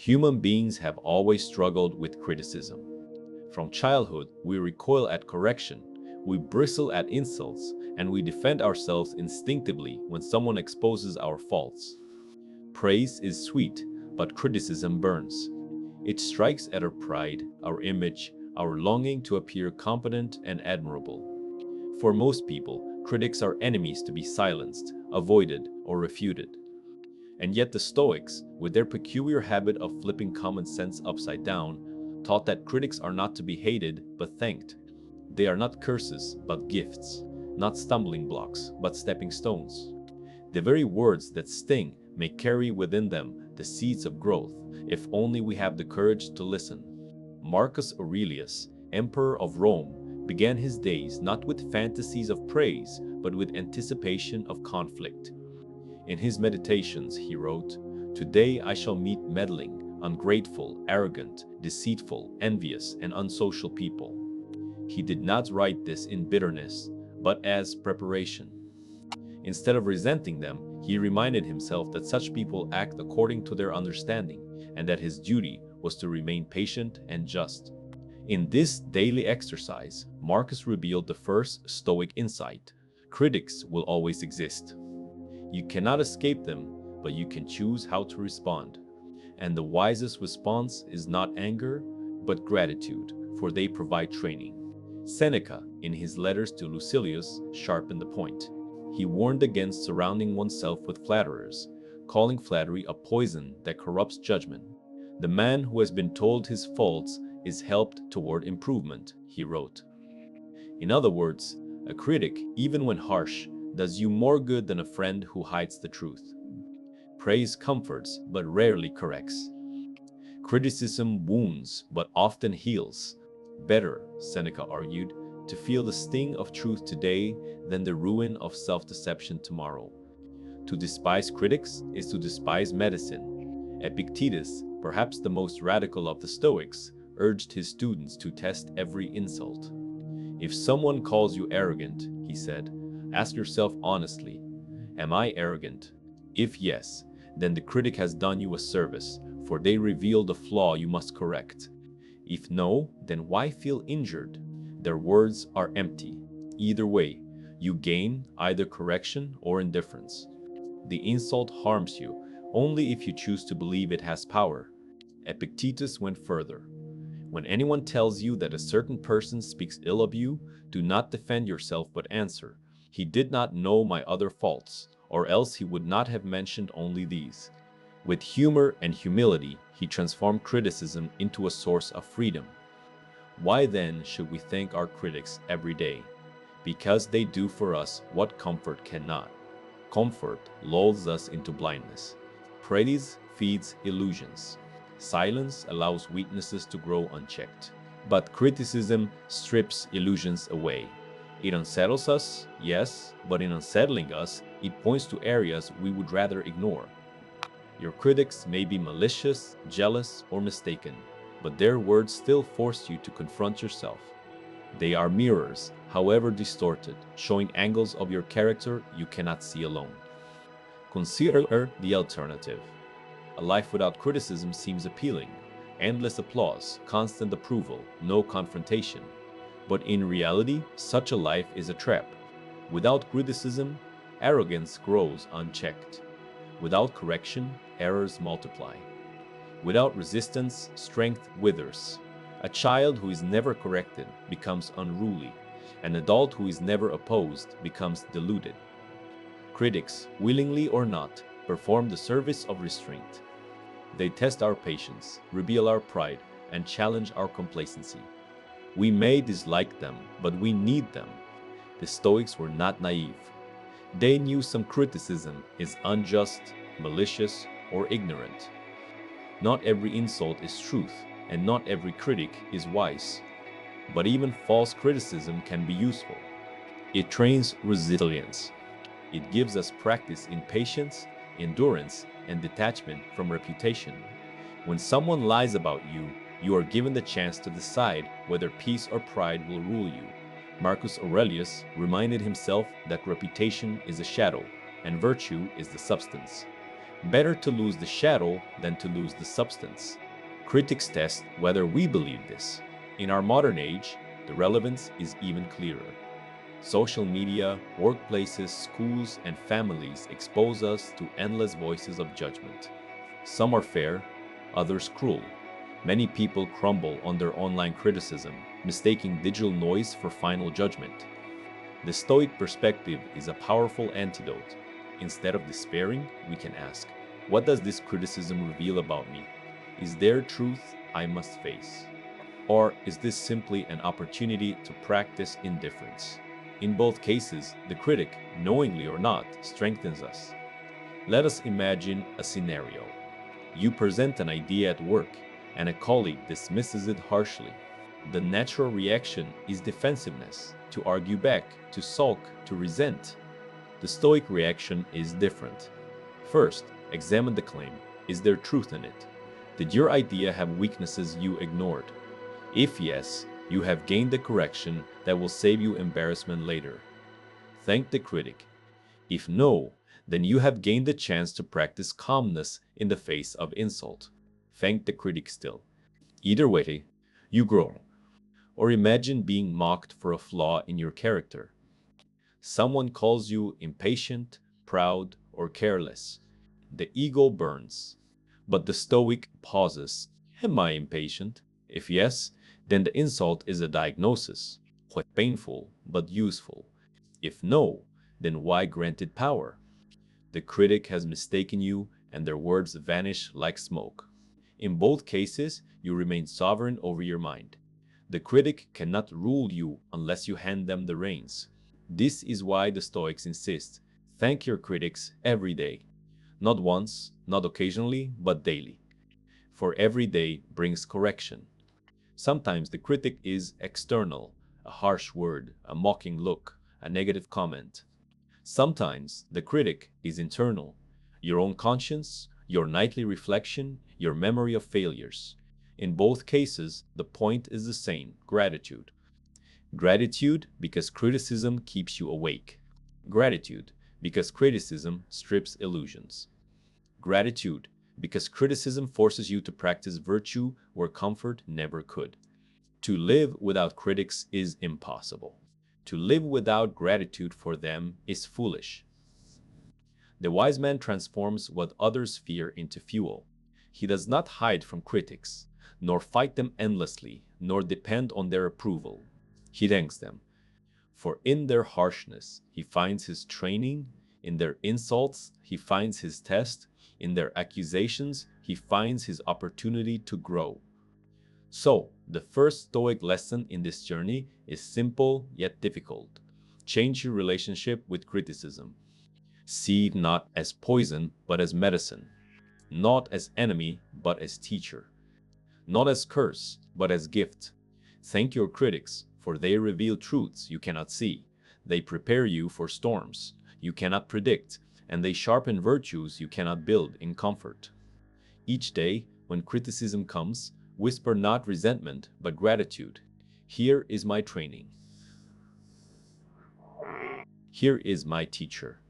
Human beings have always struggled with criticism. From childhood, we recoil at correction, we bristle at insults, and we defend ourselves instinctively when someone exposes our faults. Praise is sweet, but criticism burns. It strikes at our pride, our image, our longing to appear competent and admirable. For most people, critics are enemies to be silenced, avoided, or refuted. And yet the Stoics, with their peculiar habit of flipping common sense upside down, taught that critics are not to be hated but thanked. They are not curses but gifts, not stumbling blocks but stepping stones. The very words that sting may carry within them the seeds of growth, if only we have the courage to listen. Marcus Aurelius, Emperor of Rome, began his days not with fantasies of praise but with anticipation of conflict. In his meditations, he wrote, "Today I shall meet meddling, ungrateful, arrogant, deceitful, envious, and unsocial people." He did not write this in bitterness, but as preparation. Instead of resenting them, he reminded himself that such people act according to their understanding, and that his duty was to remain patient and just. In this daily exercise, Marcus revealed the first Stoic insight: critics will always exist. You cannot escape them, but you can choose how to respond. And the wisest response is not anger, but gratitude, for they provide training. Seneca, in his letters to Lucilius, sharpened the point. He warned against surrounding oneself with flatterers, calling flattery a poison that corrupts judgment. The man who has been told his faults is helped toward improvement, he wrote. In other words, a critic, even when harsh, does you more good than a friend who hides the truth. Praise comforts, but rarely corrects. Criticism wounds, but often heals. Better, Seneca argued, to feel the sting of truth today than the ruin of self-deception tomorrow. To despise critics is to despise medicine. Epictetus, perhaps the most radical of the Stoics, urged his students to test every insult. If someone calls you arrogant, he said, ask yourself honestly, am I arrogant? If yes, then the critic has done you a service, for they reveal the flaw you must correct. If no, then why feel injured? Their words are empty. Either way, you gain either correction or indifference. The insult harms you only if you choose to believe it has power. Epictetus went further. When anyone tells you that a certain person speaks ill of you, do not defend yourself but answer, "He did not know my other faults, or else he would not have mentioned only these." With humor and humility, he transformed criticism into a source of freedom. Why then should we thank our critics every day? Because they do for us what comfort cannot. Comfort lulls us into blindness. Praise feeds illusions. Silence allows weaknesses to grow unchecked. But criticism strips illusions away. It unsettles us, yes, but in unsettling us, it points to areas we would rather ignore. Your critics may be malicious, jealous, or mistaken, but their words still force you to confront yourself. They are mirrors, however distorted, showing angles of your character you cannot see alone. Consider the alternative. A life without criticism seems appealing. Endless applause, constant approval, no confrontation. But in reality, such a life is a trap. Without criticism, arrogance grows unchecked. Without correction, errors multiply. Without resistance, strength withers. A child who is never corrected becomes unruly. An adult who is never opposed becomes deluded. Critics, willingly or not, perform the service of restraint. They test our patience, reveal our pride, and challenge our complacency. We may dislike them, but we need them. The Stoics were not naive. They knew some criticism is unjust, malicious, or ignorant. Not every insult is truth, and not every critic is wise. But even false criticism can be useful. It trains resilience. It gives us practice in patience, endurance, and detachment from reputation. When someone lies about you, you are given the chance to decide whether peace or pride will rule you. Marcus Aurelius reminded himself that reputation is a shadow, and virtue is the substance. Better to lose the shadow than to lose the substance. Critics test whether we believe this. In our modern age, the relevance is even clearer. Social media, workplaces, schools, and families expose us to endless voices of judgment. Some are fair, others cruel. Many people crumble under online criticism, mistaking digital noise for final judgment. The Stoic perspective is a powerful antidote. Instead of despairing, we can ask, what does this criticism reveal about me? Is there truth I must face? Or is this simply an opportunity to practice indifference? In both cases, the critic, knowingly or not, strengthens us. Let us imagine a scenario. You present an idea at work, and a colleague dismisses it harshly. The natural reaction is defensiveness, to argue back, to sulk, to resent. The Stoic reaction is different. First, examine the claim. Is there truth in it? Did your idea have weaknesses you ignored? If yes, you have gained the correction that will save you embarrassment later. Thank the critic. If no, then you have gained the chance to practice calmness in the face of insult. Thank the critic still. Either way, you grow. Or imagine being mocked for a flaw in your character. Someone calls you impatient, proud, or careless. The ego burns. But the Stoic pauses. Am I impatient? If yes, then the insult is a diagnosis, quite painful but useful. If no, then why granted power? The critic has mistaken you, and their words vanish like smoke. In both cases, you remain sovereign over your mind. The critic cannot rule you unless you hand them the reins. This is why the Stoics insist, thank your critics every day. Not once, not occasionally, but daily. For every day brings correction. Sometimes the critic is external, a harsh word, a mocking look, a negative comment. Sometimes the critic is internal, your own conscience, your nightly reflection, your memory of failures. In both cases, the point is the same, gratitude. Gratitude because criticism keeps you awake. Gratitude because criticism strips illusions. Gratitude because criticism forces you to practice virtue where comfort never could. To live without critics is impossible. To live without gratitude for them is foolish. The wise man transforms what others fear into fuel. He does not hide from critics, nor fight them endlessly, nor depend on their approval. He thanks them. For in their harshness he finds his training, in their insults he finds his test, in their accusations he finds his opportunity to grow. So, the first Stoic lesson in this journey is simple yet difficult. Change your relationship with criticism. See it not as poison, but as medicine. Not as enemy, but as teacher. Not as curse, but as gift. Thank your critics, for they reveal truths you cannot see. They prepare you for storms you cannot predict, and they sharpen virtues you cannot build in comfort. Each day, when criticism comes, whisper not resentment, but gratitude. Here is my training. Here is my teacher.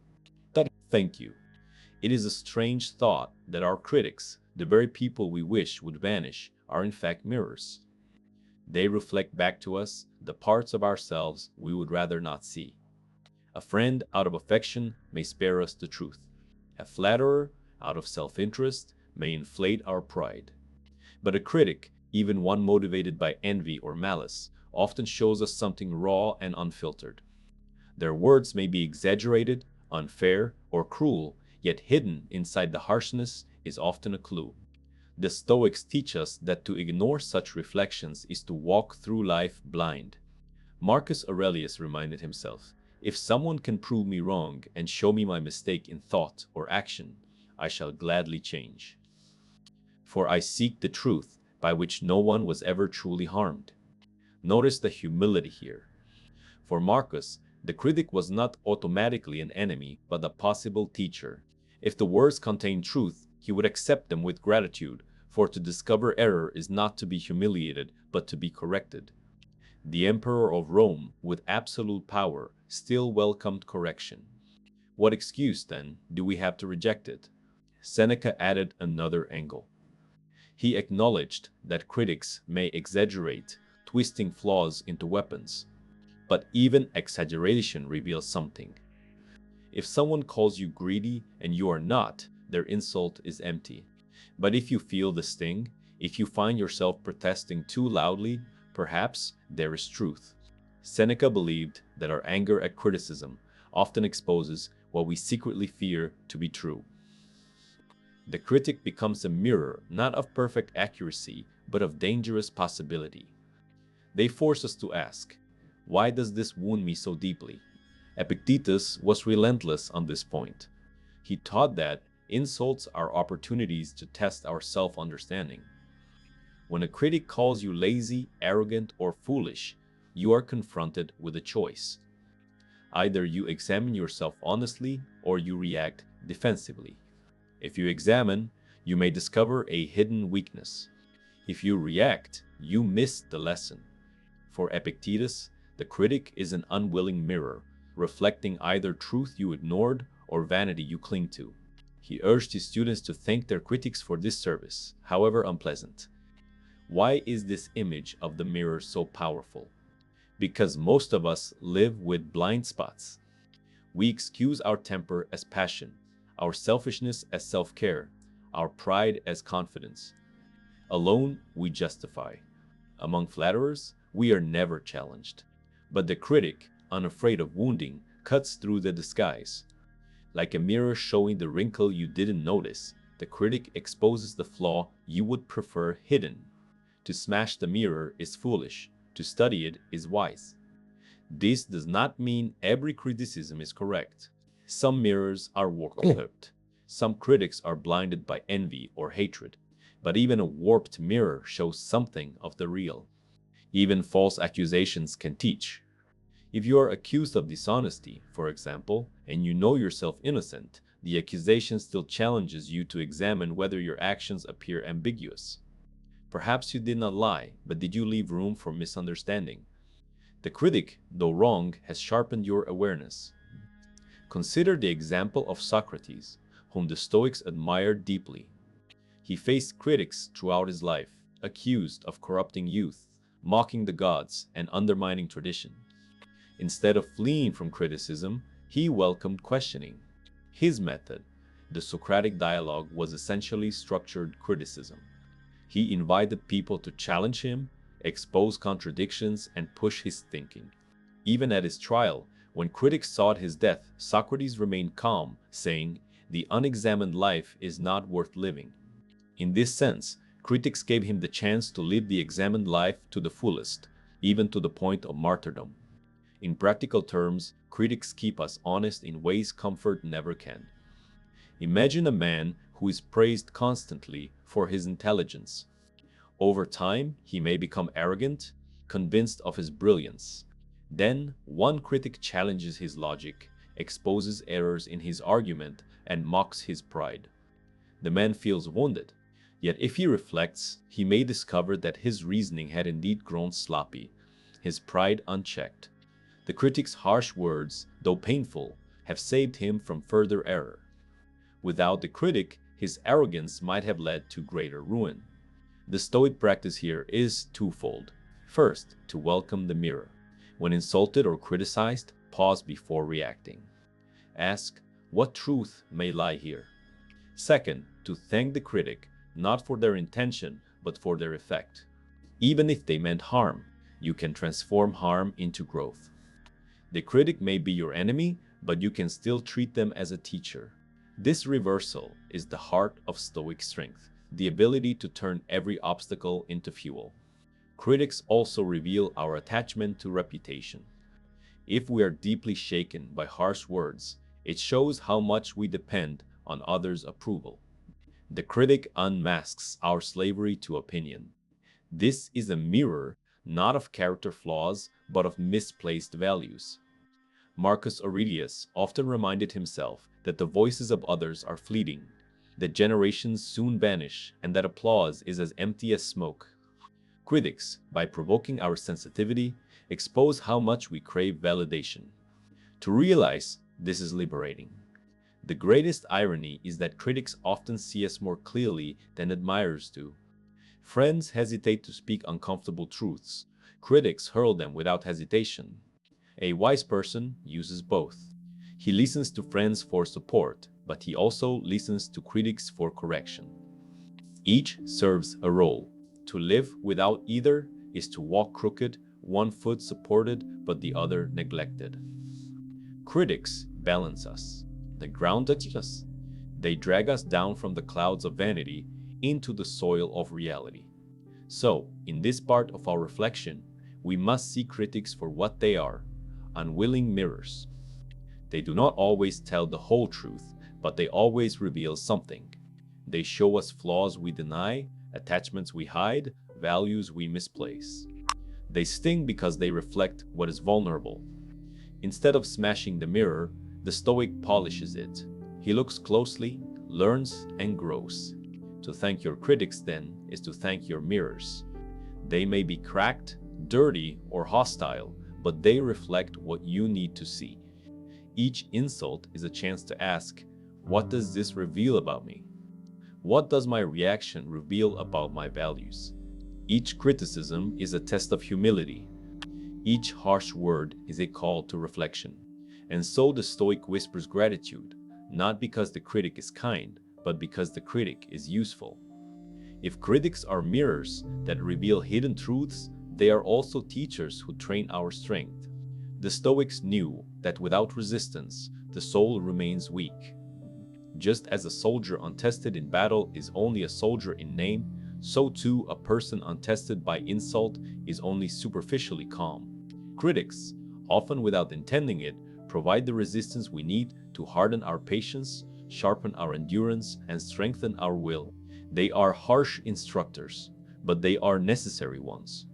Thank you. It is a strange thought that our critics, the very people we wish would vanish, are in fact mirrors. They reflect back to us the parts of ourselves we would rather not see. A friend out of affection may spare us the truth. A flatterer, out of self-interest, may inflate our pride. But a critic, even one motivated by envy or malice, often shows us something raw and unfiltered. Their words may be exaggerated, unfair, or cruel, yet hidden inside the harshness is often a clue. The Stoics teach us that to ignore such reflections is to walk through life blind. Marcus Aurelius reminded himself, if someone can prove me wrong and show me my mistake in thought or action, I shall gladly change. For I seek the truth by which no one was ever truly harmed. Notice the humility here. For Marcus, the critic was not automatically an enemy, but a possible teacher. If the words contained truth, he would accept them with gratitude, for to discover error is not to be humiliated, but to be corrected. The Emperor of Rome, with absolute power, still welcomed correction. What excuse, then, do we have to reject it? Seneca added another angle. He acknowledged that critics may exaggerate, twisting flaws into weapons, but even exaggeration reveals something. If someone calls you greedy and you are not, their insult is empty. But if you feel the sting, if you find yourself protesting too loudly, perhaps there is truth. Seneca believed that our anger at criticism often exposes what we secretly fear to be true. The critic becomes a mirror not of perfect accuracy, but of dangerous possibility. They force us to ask, why does this wound me so deeply? Epictetus was relentless on this point. He taught that insults are opportunities to test our self-understanding. When a critic calls you lazy, arrogant, or foolish, you are confronted with a choice. Either you examine yourself honestly or you react defensively. If you examine, you may discover a hidden weakness. If you react, you miss the lesson. For Epictetus, the critic is an unwilling mirror, reflecting either truth you ignored or vanity you cling to. He urged his students to thank their critics for this service, however unpleasant. Why is this image of the mirror so powerful? Because most of us live with blind spots. We excuse our temper as passion, our selfishness as self-care, our pride as confidence. Alone, we justify. Among flatterers, we are never challenged. But the critic, unafraid of wounding, cuts through the disguise. Like a mirror showing the wrinkle you didn't notice, the critic exposes the flaw you would prefer hidden. To smash the mirror is foolish. To study it is wise. This does not mean every criticism is correct. Some mirrors are warped. Some critics are blinded by envy or hatred. But even a warped mirror shows something of the real. Even false accusations can teach. If you are accused of dishonesty, for example, and you know yourself innocent, the accusation still challenges you to examine whether your actions appear ambiguous. Perhaps you did not lie, but did you leave room for misunderstanding? The critic, though wrong, has sharpened your awareness. Consider the example of Socrates, whom the Stoics admired deeply. He faced critics throughout his life, accused of corrupting youth, mocking the gods, and undermining tradition. Instead of fleeing from criticism, he welcomed questioning. His method, the Socratic dialogue, was essentially structured criticism. He invited people to challenge him, expose contradictions, and push his thinking. Even at his trial, when critics sought his death, Socrates remained calm, saying, "The unexamined life is not worth living." In this sense, critics gave him the chance to live the examined life to the fullest, even to the point of martyrdom. In practical terms, critics keep us honest in ways comfort never can. Imagine a man who is praised constantly for his intelligence. Over time, he may become arrogant, convinced of his brilliance. Then, one critic challenges his logic, exposes errors in his argument, and mocks his pride. The man feels wounded. Yet if he reflects, he may discover that his reasoning had indeed grown sloppy, his pride unchecked. The critic's harsh words, though painful, have saved him from further error. Without the critic, his arrogance might have led to greater ruin. The Stoic practice here is twofold. First, to welcome the mirror. When insulted or criticized, pause before reacting. Ask, what truth may lie here? Second, to thank the critic, not for their intention, but for their effect. Even if they meant harm, you can transform harm into growth. The critic may be your enemy, but you can still treat them as a teacher. This reversal is the heart of Stoic strength, the ability to turn every obstacle into fuel. Critics also reveal our attachment to reputation. If we are deeply shaken by harsh words, it shows how much we depend on others' approval. The critic unmasks our slavery to opinion. This is a mirror not of character flaws, but of misplaced values. Marcus Aurelius often reminded himself that the voices of others are fleeting, that generations soon vanish, and that applause is as empty as smoke. Critics, by provoking our sensitivity, expose how much we crave validation. To realize this is liberating. The greatest irony is that critics often see us more clearly than admirers do. Friends hesitate to speak uncomfortable truths. Critics hurl them without hesitation. A wise person uses both. He listens to friends for support, but he also listens to critics for correction. Each serves a role. To live without either is to walk crooked, one foot supported but the other neglected. Critics balance us. They ground us. They drag us down from the clouds of vanity into the soil of reality. So, in this part of our reflection, we must see critics for what they are, unwilling mirrors. They do not always tell the whole truth, but they always reveal something. They show us flaws we deny, attachments we hide, values we misplace. They sting because they reflect what is vulnerable. Instead of smashing the mirror, the Stoic polishes it. He looks closely, learns, and grows. To thank your critics, then, is to thank your mirrors. They may be cracked, dirty, or hostile, but they reflect what you need to see. Each insult is a chance to ask, what does this reveal about me? What does my reaction reveal about my values? Each criticism is a test of humility. Each harsh word is a call to reflection. And so the Stoic whispers gratitude, not because the critic is kind, but because the critic is useful. If critics are mirrors that reveal hidden truths, they are also teachers who train our strength. The Stoics knew that without resistance, the soul remains weak. Just as a soldier untested in battle is only a soldier in name, so too a person untested by insult is only superficially calm. Critics, often without intending it, provide the resistance we need to harden our patience, sharpen our endurance, and strengthen our will. They are harsh instructors, but they are necessary ones.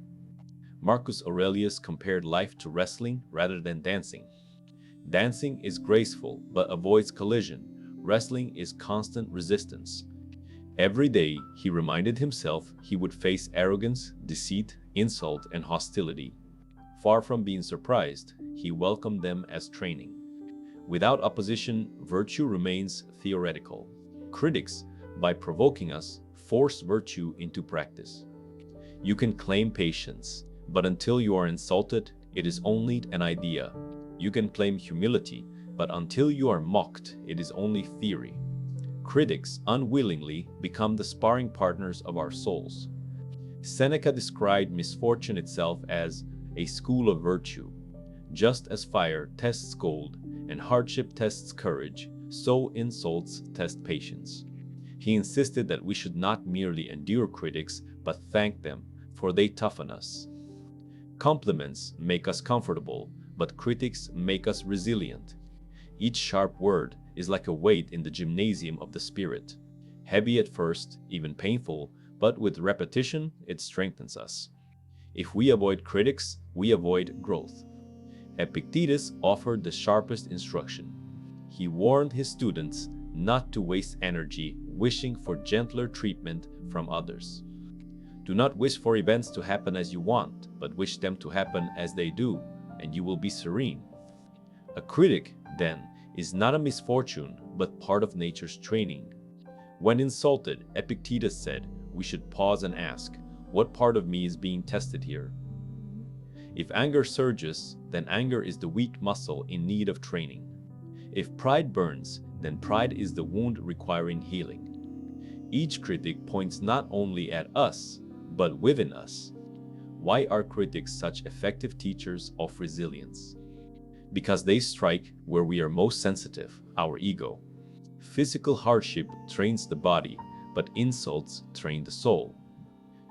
Marcus Aurelius compared life to wrestling rather than dancing. Dancing is graceful but avoids collision. Wrestling is constant resistance. Every day, he reminded himself he would face arrogance, deceit, insult, and hostility. Far from being surprised, he welcomed them as training. Without opposition, virtue remains theoretical. Critics, by provoking us, force virtue into practice. You can claim patience, but until you are insulted, it is only an idea. You can claim humility, but until you are mocked, it is only theory. Critics unwillingly become the sparring partners of our souls. Seneca described misfortune itself as a school of virtue. Just as fire tests gold and hardship tests courage, so insults test patience. He insisted that we should not merely endure critics, but thank them, for they toughen us. Compliments make us comfortable, but critics make us resilient. Each sharp word is like a weight in the gymnasium of the spirit. Heavy at first, even painful, but with repetition, it strengthens us. If we avoid critics, we avoid growth. Epictetus offered the sharpest instruction. He warned his students not to waste energy wishing for gentler treatment from others. Do not wish for events to happen as you want, but wish them to happen as they do, and you will be serene. A critic, then, is not a misfortune, but part of nature's training. When insulted, Epictetus said, we should pause and ask, what part of me is being tested here? If anger surges, then anger is the weak muscle in need of training. If pride burns, then pride is the wound requiring healing. Each critic points not only at us, but within us. Why are critics such effective teachers of resilience? Because they strike where we are most sensitive, our ego. Physical hardship trains the body, but insults train the soul.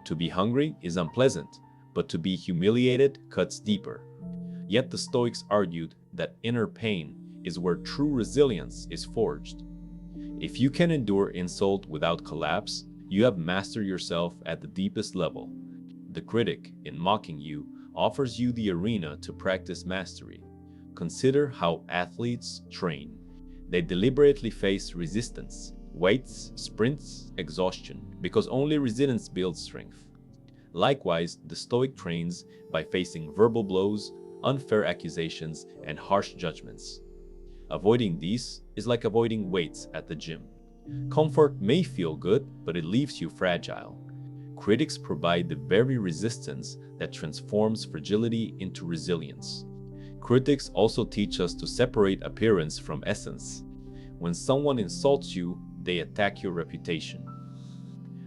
To be hungry is unpleasant, but to be humiliated cuts deeper. Yet the Stoics argued that inner pain is where true resilience is forged. If you can endure insult without collapse, you have mastered yourself at the deepest level. The critic, in mocking you, offers you the arena to practice mastery. Consider how athletes train. They deliberately face resistance, weights, sprints, exhaustion, because only resilience builds strength. Likewise, the Stoic trains by facing verbal blows, unfair accusations, and harsh judgments. Avoiding these is like avoiding weights at the gym. Comfort may feel good, but it leaves you fragile. Critics provide the very resistance that transforms fragility into resilience. Critics also teach us to separate appearance from essence. When someone insults you, they attack your reputation.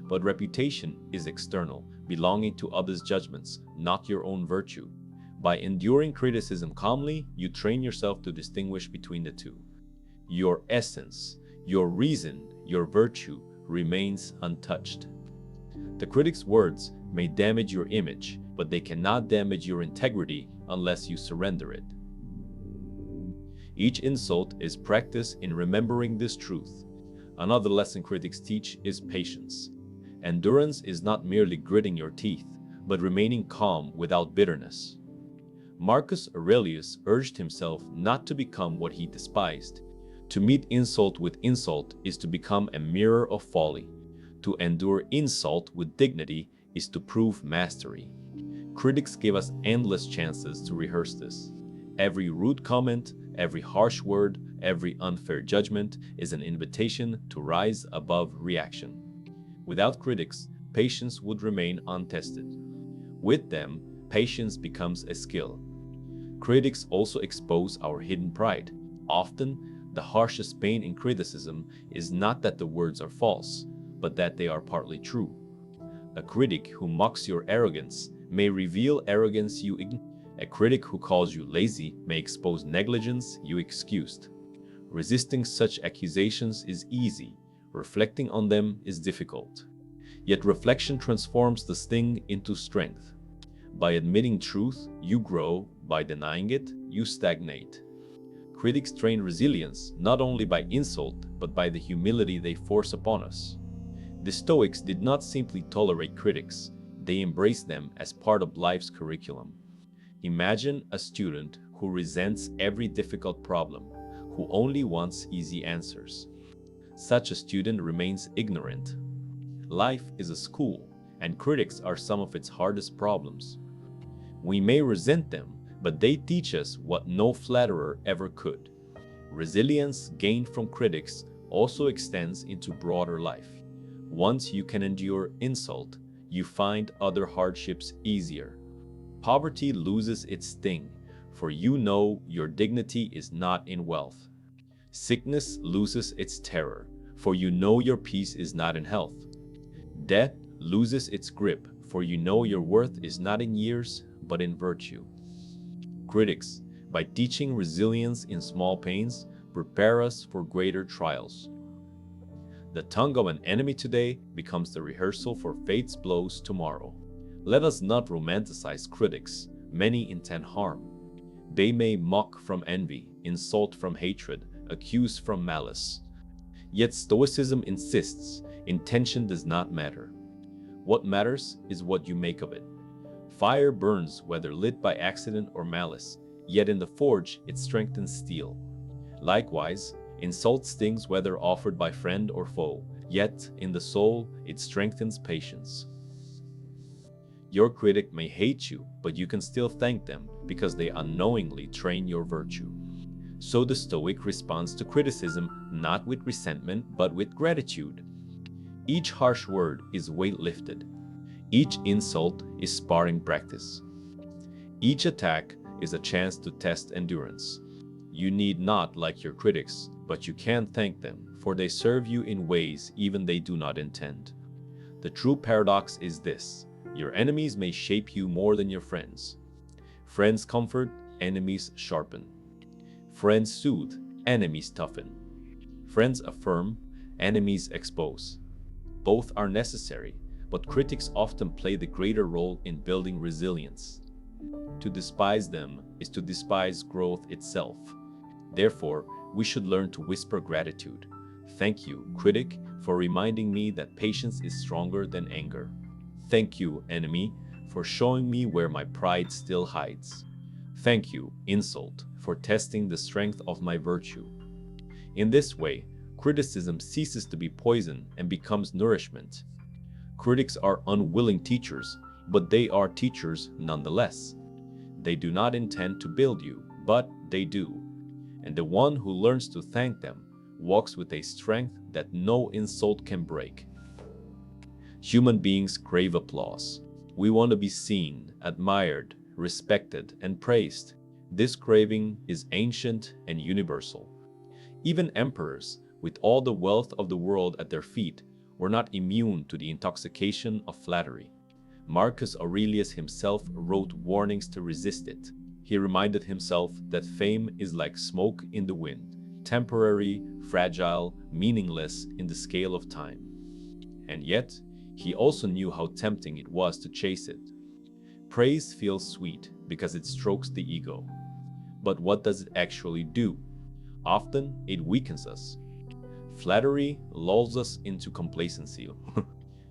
But reputation is external, belonging to others' judgments, not your own virtue. By enduring criticism calmly, you train yourself to distinguish between the two. Your essence, your reason, your virtue remains untouched. The critic's words may damage your image, but they cannot damage your integrity unless you surrender it. Each insult is practice in remembering this truth. Another lesson critics teach is patience. Endurance is not merely gritting your teeth, but remaining calm without bitterness. Marcus Aurelius urged himself not to become what he despised. To meet insult with insult is to become a mirror of folly. To endure insult with dignity is to prove mastery. Critics give us endless chances to rehearse this. Every rude comment, every harsh word, every unfair judgment is an invitation to rise above reaction. Without critics, patience would remain untested. With them, patience becomes a skill. Critics also expose our hidden pride. Often, the harshest pain in criticism is not that the words are false, but that they are partly true. A critic who mocks your arrogance may reveal arrogance you ignore. A critic who calls you lazy may expose negligence you excused. Resisting such accusations is easy. Reflecting on them is difficult. Yet reflection transforms the sting into strength. By admitting truth, you grow. By denying it, you stagnate. Critics train resilience not only by insult, but by the humility they force upon us. The Stoics did not simply tolerate critics, they embraced them as part of life's curriculum. Imagine a student who resents every difficult problem, who only wants easy answers. Such a student remains ignorant. Life is a school, and critics are some of its hardest problems. We may resent them, but they teach us what no flatterer ever could. Resilience gained from critics also extends into broader life. Once you can endure insult, you find other hardships easier. Poverty loses its sting, for you know your dignity is not in wealth. Sickness loses its terror, for you know your peace is not in health. Death loses its grip, for you know your worth is not in years, but in virtue. Critics, by teaching resilience in small pains, prepare us for greater trials. The tongue of an enemy today becomes the rehearsal for fate's blows tomorrow. Let us not romanticize critics. Many intend harm. They may mock from envy, insult from hatred, accuse from malice. Yet Stoicism insists intention does not matter. What matters is what you make of it. Fire burns whether lit by accident or malice, yet in the forge it strengthens steel. Likewise, insult stings whether offered by friend or foe, yet in the soul it strengthens patience. Your critic may hate you, but you can still thank them because they unknowingly train your virtue. So the Stoic responds to criticism not with resentment but with gratitude. Each harsh word is weight lifted. Each insult is sparring practice. Each attack is a chance to test endurance. You need not like your critics, but you can thank them, for they serve you in ways even they do not intend. The true paradox is this: your enemies may shape you more than your friends. Friends comfort, enemies sharpen. Friends soothe, enemies toughen. Friends affirm, enemies expose. Both are necessary, but critics often play the greater role in building resilience. To despise them is to despise growth itself. Therefore, we should learn to whisper gratitude. Thank you, critic, for reminding me that patience is stronger than anger. Thank you, enemy, for showing me where my pride still hides. Thank you, insult, for testing the strength of my virtue. In this way, criticism ceases to be poison and becomes nourishment. Critics are unwilling teachers, but they are teachers nonetheless. They do not intend to build you, but they do. and the one who learns to thank them walks with a strength that no insult can break. Human beings crave applause. We want to be seen, admired, respected, and praised. This craving is ancient and universal. Even emperors, with all the wealth of the world at their feet, were not immune to the intoxication of flattery. Marcus Aurelius himself wrote warnings to resist it. He reminded himself that fame is like smoke in the wind, temporary, fragile, meaningless in the scale of time. And yet, he also knew how tempting it was to chase it. Praise feels sweet because it strokes the ego. But what does it actually do? Often, it weakens us. Flattery lulls us into complacency.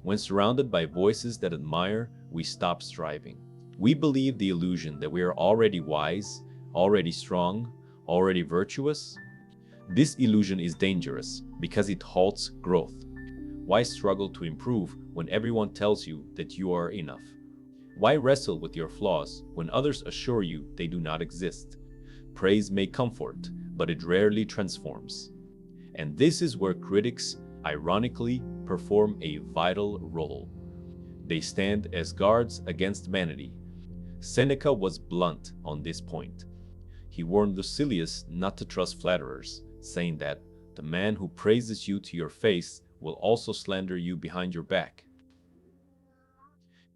When surrounded by voices that admire, we stop striving. We believe the illusion that we are already wise, already strong, already virtuous. This illusion is dangerous because it halts growth. Why struggle to improve when everyone tells you that you are enough? Why wrestle with your flaws when others assure you they do not exist? Praise may comfort, but it rarely transforms. And this is where critics, ironically, perform a vital role. They stand as guards against vanity. Seneca was blunt on this point. He warned Lucilius not to trust flatterers, saying that the man who praises you to your face will also slander you behind your back.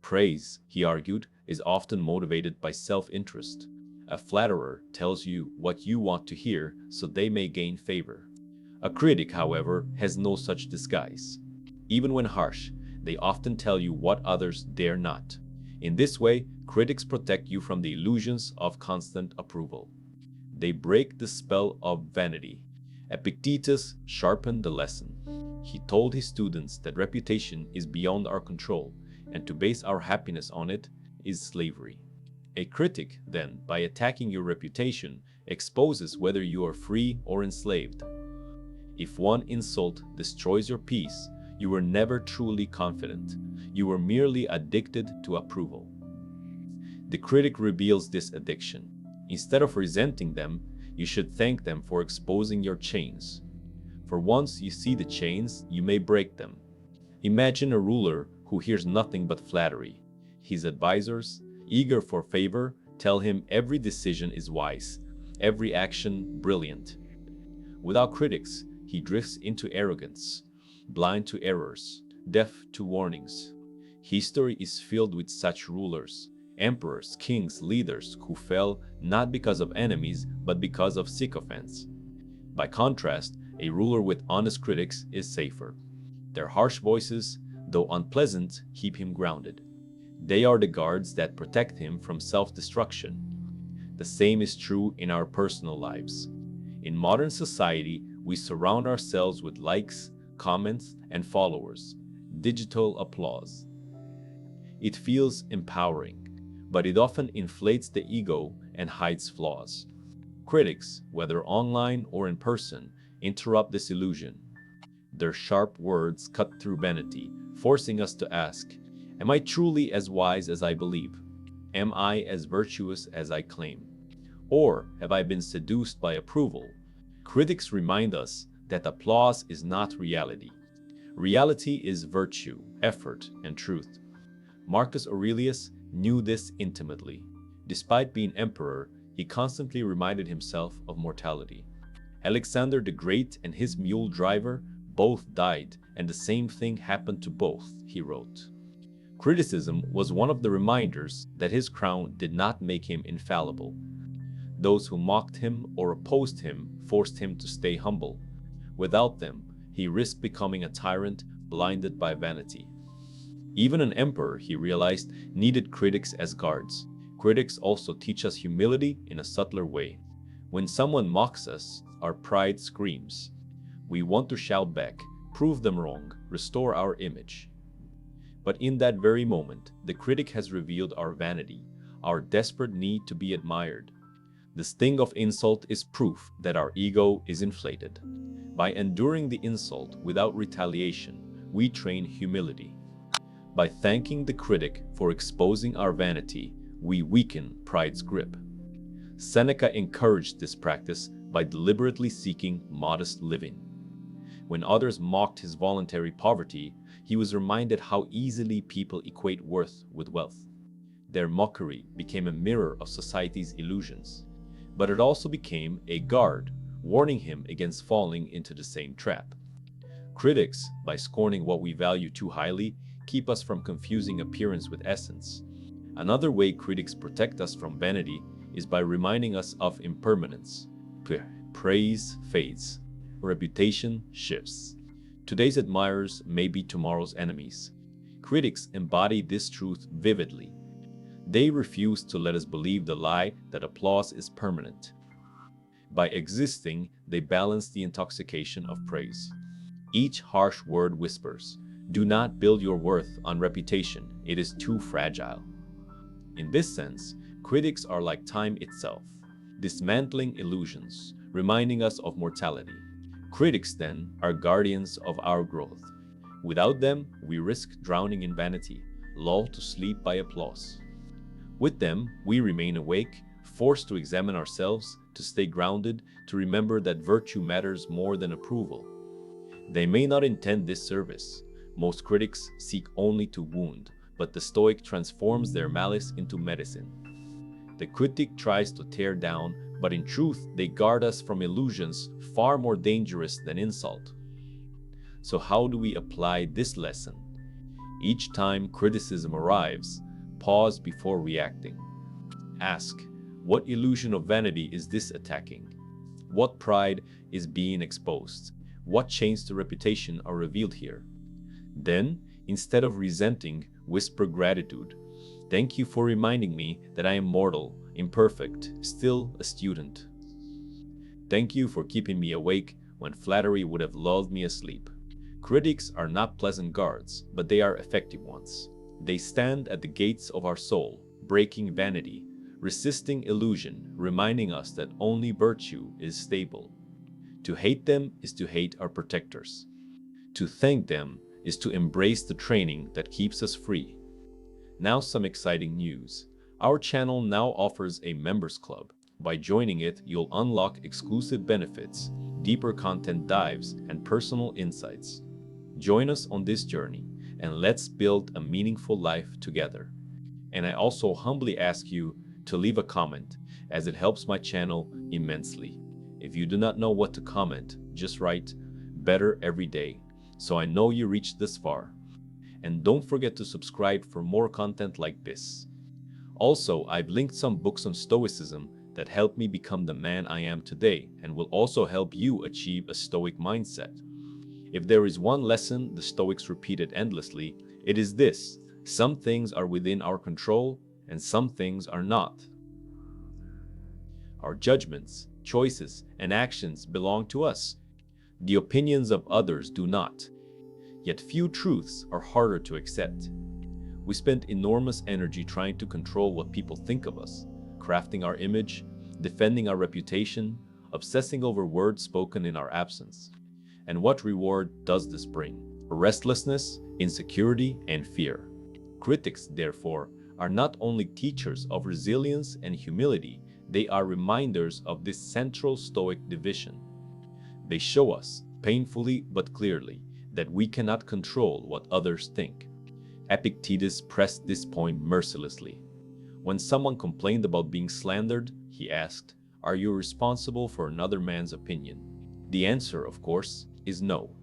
Praise, he argued, is often motivated by self-interest. A flatterer tells you what you want to hear so they may gain favor. A critic, however, has no such disguise. Even when harsh, they often tell you what others dare not. In this way, critics protect you from the illusions of constant approval. They break the spell of vanity. Epictetus sharpened the lesson. He told his students that reputation is beyond our control, and to base our happiness on it is slavery. A critic, then, by attacking your reputation, exposes whether you are free or enslaved. If one insult destroys your peace, you were never truly confident. You were merely addicted to approval. The critic reveals this addiction. Instead of resenting them, you should thank them for exposing your chains. For once you see the chains, you may break them. Imagine a ruler who hears nothing but flattery. His advisors, eager for favor, tell him every decision is wise, every action brilliant. Without critics, he drifts into arrogance, blind to errors, deaf to warnings. History is filled with such rulers, emperors, kings, leaders who fell not because of enemies but because of sycophants. By contrast, a ruler with honest critics is safer. Their harsh voices, though unpleasant, keep him grounded. They are the guards that protect him from self-destruction. The same is true in our personal lives. In modern society, we surround ourselves with likes, comments, and followers, digital applause. It feels empowering, but it often inflates the ego and hides flaws. Critics, whether online or in person, interrupt this illusion. Their sharp words cut through vanity, forcing us to ask, am I truly as wise as I believe? Am I as virtuous as I claim? Or have I been seduced by approval? Critics remind us that applause is not reality. Reality is virtue, effort, and truth. Marcus Aurelius knew this intimately. Despite being emperor, he constantly reminded himself of mortality. Alexander the Great and his mule driver both died, and the same thing happened to both, he wrote. Criticism was one of the reminders that his crown did not make him infallible. Those who mocked him or opposed him forced him to stay humble. Without them, he risked becoming a tyrant blinded by vanity. Even an emperor, he realized, needed critics as guards. Critics also teach us humility in a subtler way. When someone mocks us, our pride screams. We want to shout back, prove them wrong, restore our image. But in that very moment, the critic has revealed our vanity, our desperate need to be admired. The sting of insult is proof that our ego is inflated. By enduring the insult without retaliation, we train humility. By thanking the critic for exposing our vanity, we weaken pride's grip. Seneca encouraged this practice by deliberately seeking modest living. When others mocked his voluntary poverty, he was reminded how easily people equate worth with wealth. Their mockery became a mirror of society's illusions, but it also became a guard, warning him against falling into the same trap. Critics, by scorning what we value too highly, keep us from confusing appearance with essence. Another way critics protect us from vanity is by reminding us of impermanence. Praise fades, reputation shifts. Today's admirers may be tomorrow's enemies. Critics embody this truth vividly. They refuse to let us believe the lie that applause is permanent. By existing, they balance the intoxication of praise. Each harsh word whispers, "Do not build your worth on reputation, it is too fragile." In this sense, critics are like time itself, dismantling illusions, reminding us of mortality. Critics, then, are guardians of our growth. Without them, we risk drowning in vanity, lulled to sleep by applause. With them, we remain awake, forced to examine ourselves, to stay grounded, to remember that virtue matters more than approval. They may not intend this service. Most critics seek only to wound, but the Stoic transforms their malice into medicine. The critic tries to tear down, but in truth they guard us from illusions far more dangerous than insult. So how do we apply this lesson? Each time criticism arrives, pause before reacting. Ask, what illusion of vanity is this attacking? What pride is being exposed? What chains to reputation are revealed here? Then, instead of resenting, whisper gratitude. Thank you for reminding me that I am mortal, imperfect, still a student. Thank you for keeping me awake when flattery would have lulled me asleep. Critics are not pleasant guards, but they are effective ones. They stand at the gates of our soul, breaking vanity, resisting illusion, reminding us that only virtue is stable. To hate them is to hate our protectors. To thank them is to embrace the training that keeps us free. Now some exciting news. Our channel now offers a members club. By joining it, you'll unlock exclusive benefits, deeper content dives, and personal insights. Join us on this journey, and let's build a meaningful life together. And I also humbly ask you to leave a comment, as it helps my channel immensely. If you do not know what to comment, just write "better every day," so I know you reached this far. And don't forget to subscribe for more content like this. Also, I've linked some books on Stoicism that helped me become the man I am today and will also help you achieve a Stoic mindset. If there is one lesson the Stoics repeated endlessly, it is this: some things are within our control and some things are not. Our judgments, choices, and actions belong to us. The opinions of others do not. Yet few truths are harder to accept. We spend enormous energy trying to control what people think of us, crafting our image, defending our reputation, obsessing over words spoken in our absence. And what reward does this bring? Restlessness, insecurity, and fear. Critics, therefore, are not only teachers of resilience and humility, they are reminders of this central Stoic division. They show us, painfully but clearly, that we cannot control what others think. Epictetus pressed this point mercilessly. When someone complained about being slandered, he asked, "Are you responsible for another man's opinion?" The answer, of course, is no.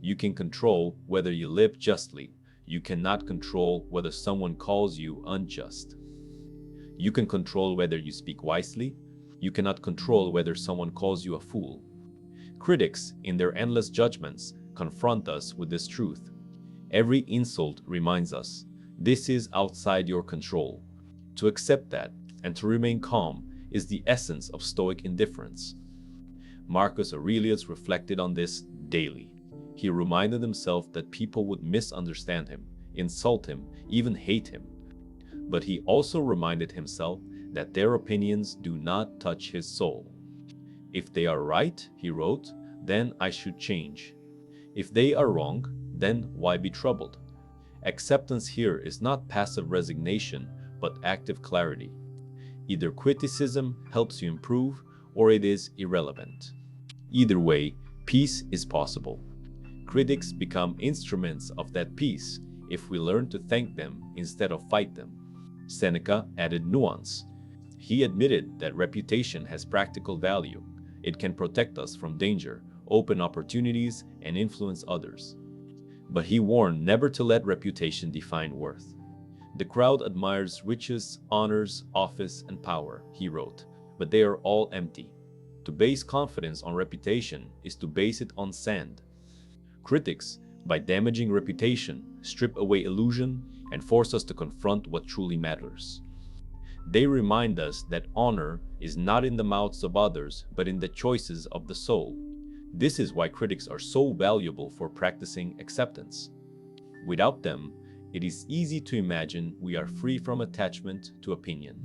You can control whether you live justly. You cannot control whether someone calls you unjust. You can control whether you speak wisely. You cannot control whether someone calls you a fool. Critics, in their endless judgments, confront us with this truth. Every insult reminds us, this is outside your control. To accept that and to remain calm is the essence of Stoic indifference. Marcus Aurelius reflected on this daily. He reminded himself that people would misunderstand him, insult him, even hate him. But he also reminded himself that their opinions do not touch his soul. If they are right, he wrote, then I should change. If they are wrong, then why be troubled? Acceptance here is not passive resignation, but active clarity. Either criticism helps you improve, or it is irrelevant. Either way, peace is possible. Critics become instruments of that peace if we learn to thank them instead of fight them. Seneca added nuance. He admitted that reputation has practical value. It can protect us from danger, open opportunities, and influence others. But he warned never to let reputation define worth. The crowd admires riches, honors, office, and power, he wrote, but they are all empty. To base confidence on reputation is to base it on sand. Critics, by damaging reputation, strip away illusion and force us to confront what truly matters. They remind us that honor is not in the mouths of others, but in the choices of the soul. This is why critics are so valuable for practicing acceptance. Without them, it is easy to imagine we are free from attachment to opinion.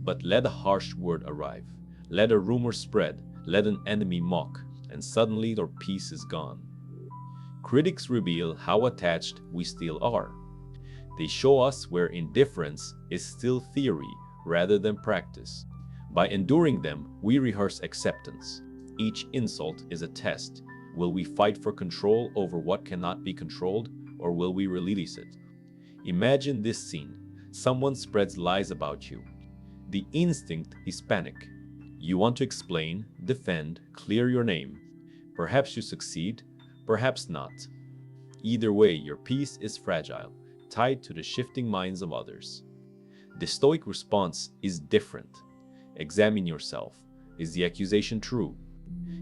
But let a harsh word arrive, let a rumor spread, let an enemy mock, and suddenly our peace is gone. Critics reveal how attached we still are. They show us where indifference is still theory rather than practice. By enduring them, we rehearse acceptance. Each insult is a test. Will we fight for control over what cannot be controlled, or will we release it? Imagine this scene. Someone spreads lies about you. The instinct is panic. You want to explain, defend, clear your name. Perhaps you succeed, perhaps not. Either way, your peace is fragile, tied to the shifting minds of others. The Stoic response is different. Examine yourself. Is the accusation true?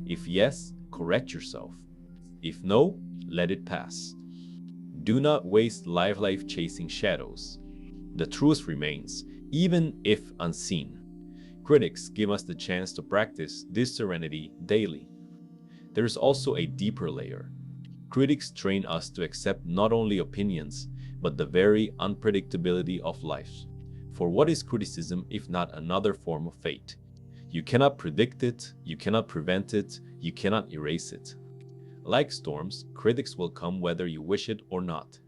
If yes, correct yourself. If no, let it pass. Do not waste life chasing shadows. The truth remains, even if unseen. Critics give us the chance to practice this serenity daily. There is also a deeper layer. Critics train us to accept not only opinions, but the very unpredictability of life. For what is criticism if not another form of fate? You cannot predict it, you cannot prevent it, you cannot erase it. Like storms, critics will come whether you wish it or not.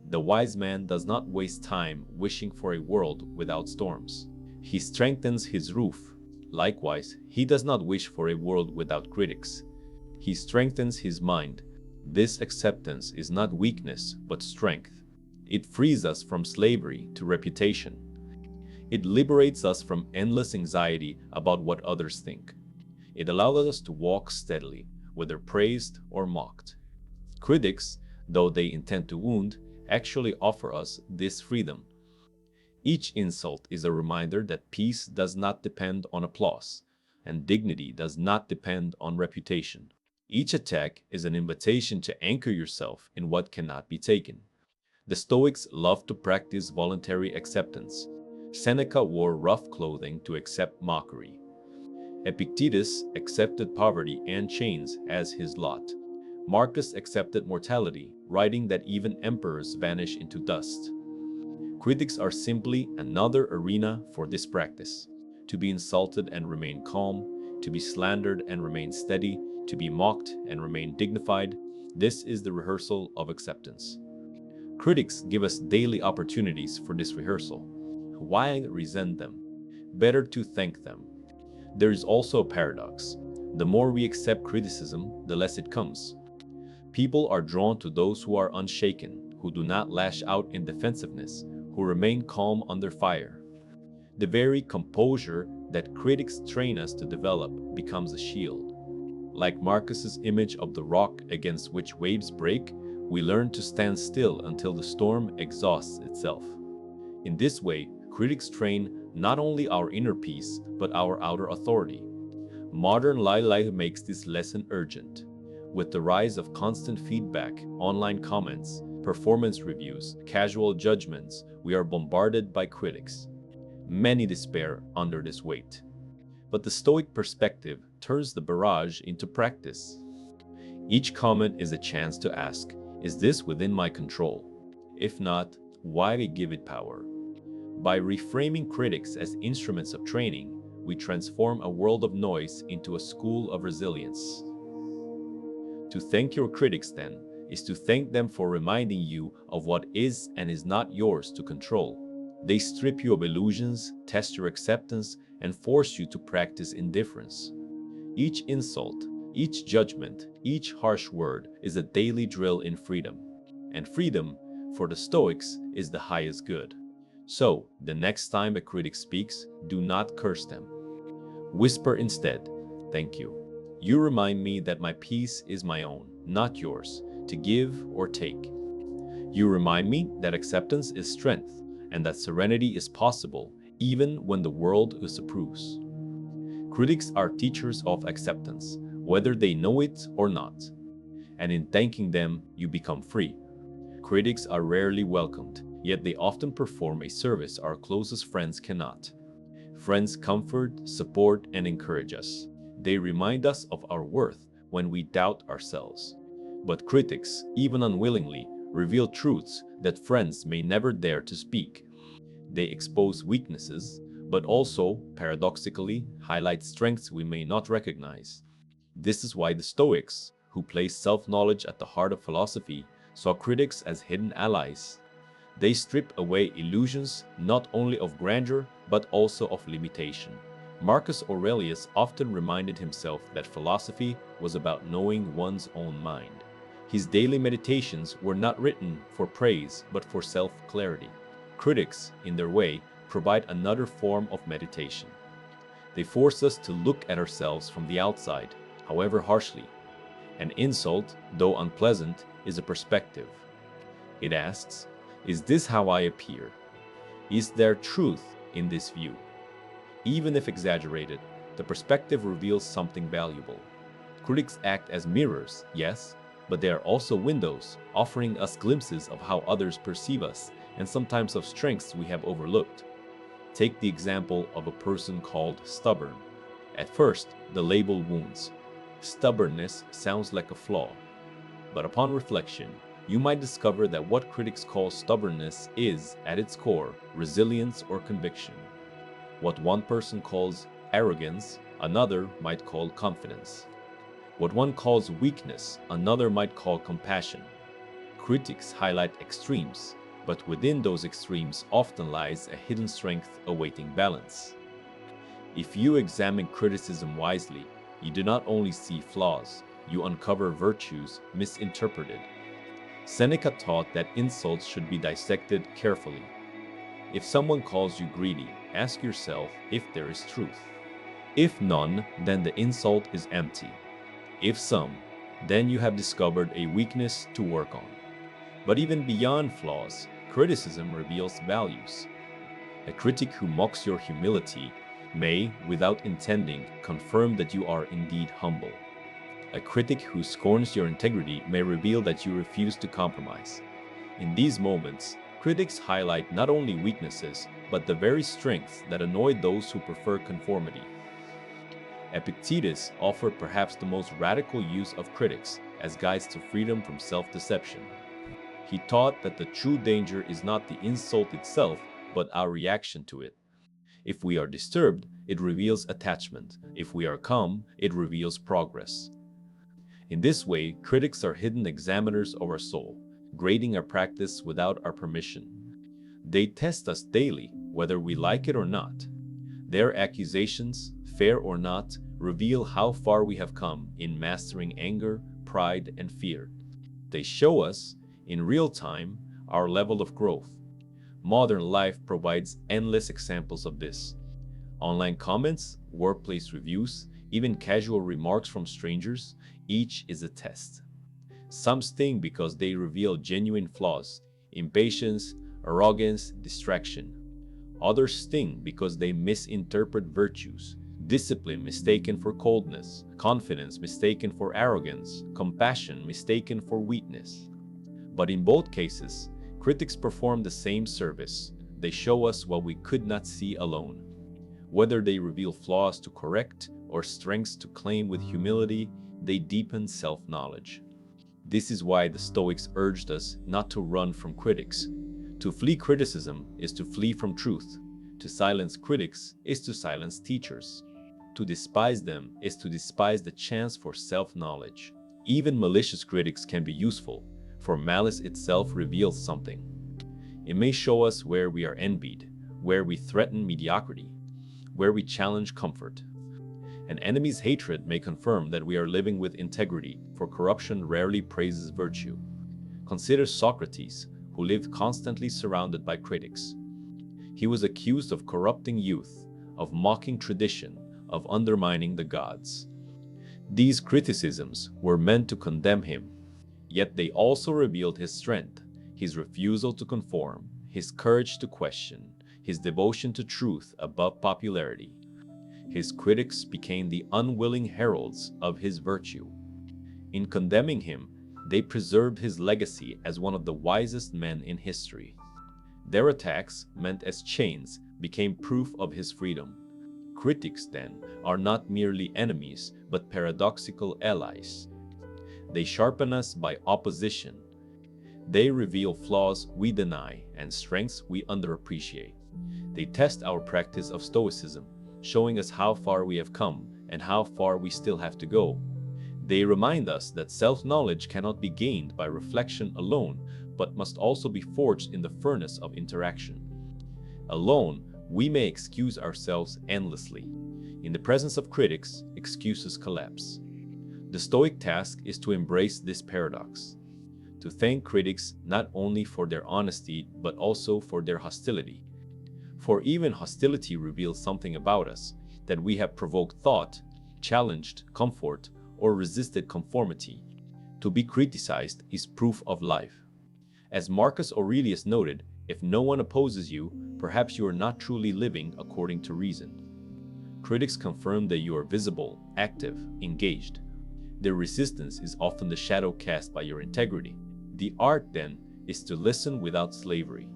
The wise man does not waste time wishing for a world without storms. He strengthens his roof. Likewise, he does not wish for a world without critics. He strengthens his mind. This acceptance is not weakness, but strength. It frees us from slavery to reputation. It liberates us from endless anxiety about what others think. It allows us to walk steadily, whether praised or mocked. Critics, though they intend to wound, actually offer us this freedom. Each insult is a reminder that peace does not depend on applause, and dignity does not depend on reputation. Each attack is an invitation to anchor yourself in what cannot be taken. The Stoics loved to practice voluntary acceptance. Seneca wore rough clothing to accept mockery. Epictetus accepted poverty and chains as his lot. Marcus accepted mortality, writing that even emperors vanish into dust. Critics are simply another arena for this practice. To be insulted and remain calm, to be slandered and remain steady, to be mocked and remain dignified, this is the rehearsal of acceptance. Critics give us daily opportunities for this rehearsal. Why resent them? Better to thank them. There is also a paradox. The more we accept criticism, the less it comes. People are drawn to those who are unshaken, who do not lash out in defensiveness, who remain calm under fire. The very composure that critics train us to develop becomes a shield. Like Marcus's image of the rock against which waves break, we learn to stand still until the storm exhausts itself. In this way, critics train not only our inner peace, but our outer authority. Modern life makes this lesson urgent. With the rise of constant feedback, online comments, performance reviews, casual judgments, we are bombarded by critics. Many despair under this weight. But the Stoic perspective turns the barrage into practice. Each comment is a chance to ask, is this within my control? If not, why give it power? By reframing critics as instruments of training, we transform a world of noise into a school of resilience. To thank your critics, then, is to thank them for reminding you of what is and is not yours to control. They strip you of illusions, test your acceptance, and force you to practice indifference. Each insult, each judgment, each harsh word is a daily drill in freedom. And freedom, for the Stoics, is the highest good. So, the next time a critic speaks, do not curse them. Whisper instead, "Thank you. You remind me that my peace is my own, not yours, to give or take. You remind me that acceptance is strength, and that serenity is possible, even when the world disapproves." Critics are teachers of acceptance, whether they know it or not. And in thanking them, you become free. Critics are rarely welcomed, yet they often perform a service our closest friends cannot. Friends comfort, support, and encourage us. They remind us of our worth when we doubt ourselves. But critics, even unwillingly, reveal truths that friends may never dare to speak. They expose weaknesses, but also, paradoxically, highlight strengths we may not recognize. This is why the Stoics, who placed self-knowledge at the heart of philosophy, saw critics as hidden allies. They strip away illusions not only of grandeur, but also of limitation. Marcus Aurelius often reminded himself that philosophy was about knowing one's own mind. His daily meditations were not written for praise, but for self-clarity. Critics, in their way, provide another form of meditation. They force us to look at ourselves from the outside, however harshly. An insult, though unpleasant, is a perspective. It asks, "Is this how I appear? Is there truth in this view?" Even if exaggerated, the perspective reveals something valuable. Critics act as mirrors, yes, but they are also windows, offering us glimpses of how others perceive us and sometimes of strengths we have overlooked. Take the example of a person called stubborn. At first, the label wounds. Stubbornness sounds like a flaw. But upon reflection, you might discover that what critics call stubbornness is, at its core, resilience or conviction. What one person calls arrogance, another might call confidence. What one calls weakness, another might call compassion. Critics highlight extremes, but within those extremes often lies a hidden strength awaiting balance. If you examine criticism wisely, you do not only see flaws, you uncover virtues misinterpreted. Seneca taught that insults should be dissected carefully. If someone calls you greedy, ask yourself if there is truth. If none, then the insult is empty. If some, then you have discovered a weakness to work on. But even beyond flaws, criticism reveals values. A critic who mocks your humility may, without intending, confirm that you are indeed humble. A critic who scorns your integrity may reveal that you refuse to compromise. In these moments, critics highlight not only weaknesses, but the very strengths that annoy those who prefer conformity. Epictetus offered perhaps the most radical use of critics as guides to freedom from self-deception. He taught that the true danger is not the insult itself, but our reaction to it. If we are disturbed, it reveals attachment. If we are calm, it reveals progress. In this way, critics are hidden examiners of our soul, grading our practice without our permission. They test us daily, whether we like it or not. Their accusations, fair or not, reveal how far we have come in mastering anger, pride, and fear. They show us, in real time, our level of growth. Modern life provides endless examples of this. Online comments, workplace reviews, even casual remarks from strangers, each is a test. Some sting because they reveal genuine flaws, impatience, arrogance, distraction. Others sting because they misinterpret virtues, discipline mistaken for coldness, confidence mistaken for arrogance, compassion mistaken for weakness. But in both cases, critics perform the same service. They show us what we could not see alone. Whether they reveal flaws to correct or strengths to claim with humility, they deepen self-knowledge. This is why the Stoics urged us not to run from critics. To flee criticism is to flee from truth. To silence critics is to silence teachers. To despise them is to despise the chance for self-knowledge. Even malicious critics can be useful, for malice itself reveals something. It may show us where we are envied, where we threaten mediocrity, where we challenge comfort. An enemy's hatred may confirm that we are living with integrity, for corruption rarely praises virtue. Consider Socrates, who lived constantly surrounded by critics. He was accused of corrupting youth, of mocking tradition, of undermining the gods. These criticisms were meant to condemn him, yet they also revealed his strength, his refusal to conform, his courage to question, his devotion to truth above popularity. His critics became the unwilling heralds of his virtue. In condemning him, they preserved his legacy as one of the wisest men in history. Their attacks, meant as chains, became proof of his freedom. Critics, then, are not merely enemies, but paradoxical allies. They sharpen us by opposition. They reveal flaws we deny and strengths we underappreciate. They test our practice of Stoicism, showing us how far we have come and how far we still have to go. They remind us that self-knowledge cannot be gained by reflection alone, but must also be forged in the furnace of interaction. Alone, we may excuse ourselves endlessly. In the presence of critics, excuses collapse. The Stoic task is to embrace this paradox, to thank critics not only for their honesty but also for their hostility. For even hostility reveals something about us, that we have provoked thought, challenged comfort, or resisted conformity. To be criticized is proof of life. As Marcus Aurelius noted, if no one opposes you, perhaps you are not truly living according to reason. Critics confirm that you are visible, active, engaged. Their resistance is often the shadow cast by your integrity. The art, then, is to listen without slavery.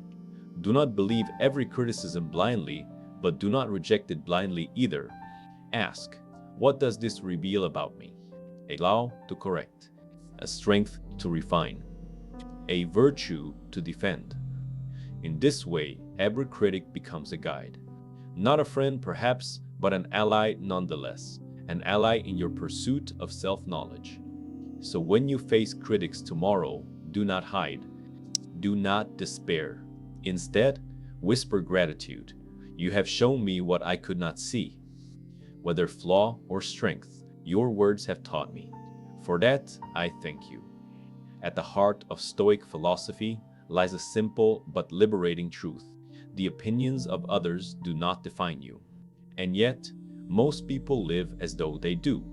Do not believe every criticism blindly, but do not reject it blindly either. Ask, what does this reveal about me? A law to correct, a strength to refine, a virtue to defend. In this way, every critic becomes a guide. Not a friend perhaps, but an ally nonetheless, an ally in your pursuit of self-knowledge. So when you face critics tomorrow, do not hide, do not despair. Instead, whisper gratitude. You have shown me what I could not see. Whether flaw or strength, your words have taught me. For that, I thank you. At the heart of Stoic philosophy lies a simple but liberating truth. The opinions of others do not define you. And yet, most people live as though they do.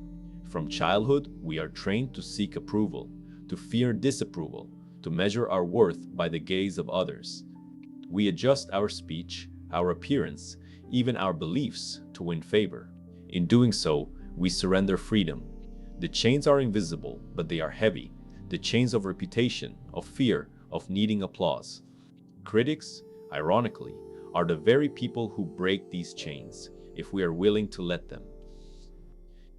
From childhood, we are trained to seek approval, to fear disapproval, to measure our worth by the gaze of others. We adjust our speech, our appearance, even our beliefs to win favor. In doing so, we surrender freedom. The chains are invisible, but they are heavy. The chains of reputation, of fear, of needing applause. Critics, ironically, are the very people who break these chains, if we are willing to let them.